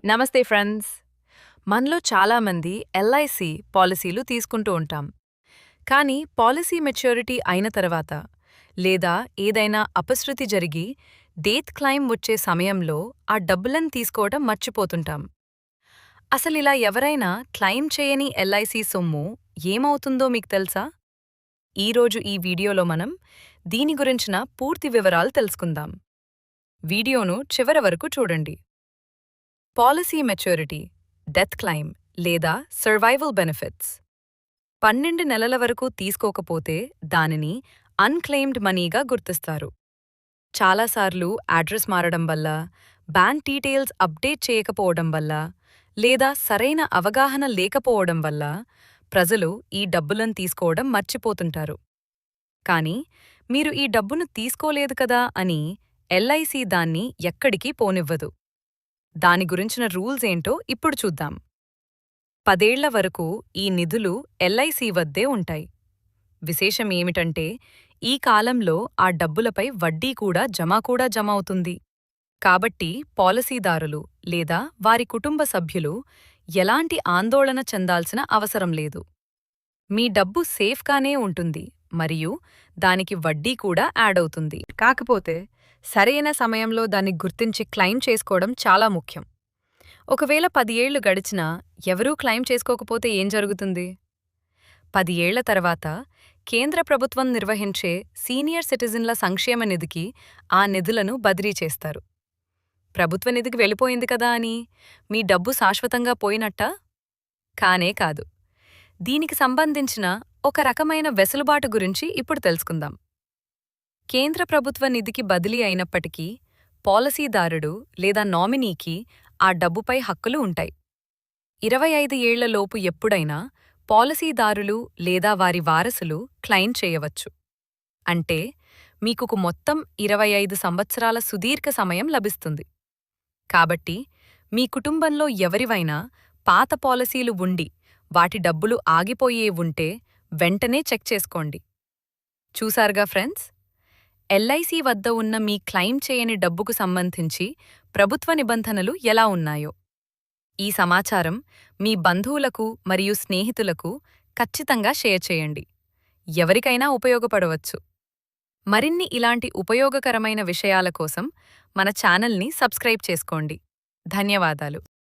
నమస్తే ఫ్రెండ్స్. మనలో చాలామంది ఎల్ఐసి పాలసీలు తీసుకుంటూ ఉంటాం. కానీ పాలసీ మెచ్యూరిటీ అయిన తర్వాత లేదా ఏదైనా అపశృతి జరిగి డెత్ క్లెయిమ్ వచ్చే సమయంలో ఆ డబ్బులను తీసుకోవడం మర్చిపోతుంటాం. అసలిలా ఎవరైనా క్లెయిమ్ చేయని ఎల్ఐసి సొమ్ము ఏమవుతుందో మీకు తెలుసా? ఈరోజు ఈ వీడియోలో మనం దీని గురించిన పూర్తి వివరాలు తెలుసుకుందాం. వీడియోను చివరి వరకు చూడండి. పాలసీ మెచ్యూరిటీ, డెత్ క్లెయిమ్ లేదా సర్వైవల్ బెనిఫిట్స్ 12 నెలల వరకు తీసుకోకపోతే దానిని అన్క్లెయిమ్డ్ మనీగా గుర్తిస్తారు. చాలాసార్లు అడ్రస్ మారడం వల్ల, బ్యాంక్ డీటెయిల్స్ అప్డేట్ చేయకపోవడం వల్ల లేదా సరైన అవగాహన లేకపోవడం వల్ల ప్రజలు ఈ డబ్బులను తీసుకోవడం మర్చిపోతుంటారు. కానీ మీరు ఈ డబ్బును తీసుకోలేదు కదా అని ఎల్ఐసి దాన్ని ఎక్కడికి పోనివ్వదు. దాని గురించిన రూల్స్ ఏంటో ఇప్పుడు చూద్దాం. 10 ఏళ్ల వరకు ఈ నిధులు ఎల్ఐసి వద్దే ఉంటాయి. విశేషం ఏమిటంటే ఈ కాలంలో ఆ డబ్బులపై వడ్డీ కూడా జమ అవుతుంది. కాబట్టి పాలసీదారులు లేదా వారి కుటుంబ సభ్యులు ఎలాంటి ఆందోళన చెందాల్సిన అవసరం లేదు. మీ డబ్బు సేఫ్గానే ఉంటుంది మరియు దానికి వడ్డీ కూడా యాడ్ అవుతుంది. కాకపోతే సరైన సమయంలో దాన్ని గుర్తించి క్లెయిమ్ చేసుకోవడం చాలా ముఖ్యం. ఒకవేళ 10 ఏళ్లు గడిచినా ఎవరూ క్లెయిమ్ చేసుకోకపోతే ఏం జరుగుతుంది? 10 ఏళ్ల తర్వాత కేంద్ర ప్రభుత్వం నిర్వహించే సీనియర్ సిటిజన్ల సంక్షేమ నిధికి ఆ నిధులను బదిలీ చేస్తారు. ప్రభుత్వ నిధికి వెళ్ళిపోయింది కదా అని మీ డబ్బు శాశ్వతంగా పోయినట్టా? కానే కాదు. దీనికి సంబంధించిన ఒక రకమైన వెసులుబాటు గురించి ఇప్పుడు తెలుసుకుందాం. కేంద్ర ప్రభుత్వ నిధికి బదిలీ అయినప్పటికీ పాలసీదారుడు లేదా నామినీకి ఆ డబ్బుపై హక్కులు ఉంటాయి. 25 ఏళ్లలోపు ఎప్పుడైనా పాలసీదారులు లేదా వారి వారసులు క్లెయిమ్ చేయవచ్చు. అంటే మీకు మొత్తం 25 సంవత్సరాల సుదీర్ఘ సమయం లభిస్తుంది. కాబట్టి మీ కుటుంబంలో ఎవరివైనా పాత పాలసీలు ఉండి వాటి డబ్బులు ఆగిపోయే ఉంటే వెంటనే చెక్ చేసుకోండి. చూసారుగా ఫ్రెండ్స్, ఎల్ఐసి వద్ద ఉన్న మీ క్లెయిమ్ చేయని డబ్బుకు సంబంధించి ప్రభుత్వ నిబంధనలు ఎలా ఉన్నాయో. ఈ సమాచారం మీ బంధువులకు మరియు స్నేహితులకు ఖచ్చితంగా షేర్ చేయండి. ఎవరికైనా ఉపయోగపడవచ్చు. మరిన్ని ఇలాంటి ఉపయోగకరమైన విషయాల కోసం మన ఛానల్ని సబ్స్క్రైబ్ చేసుకోండి. ధన్యవాదాలు.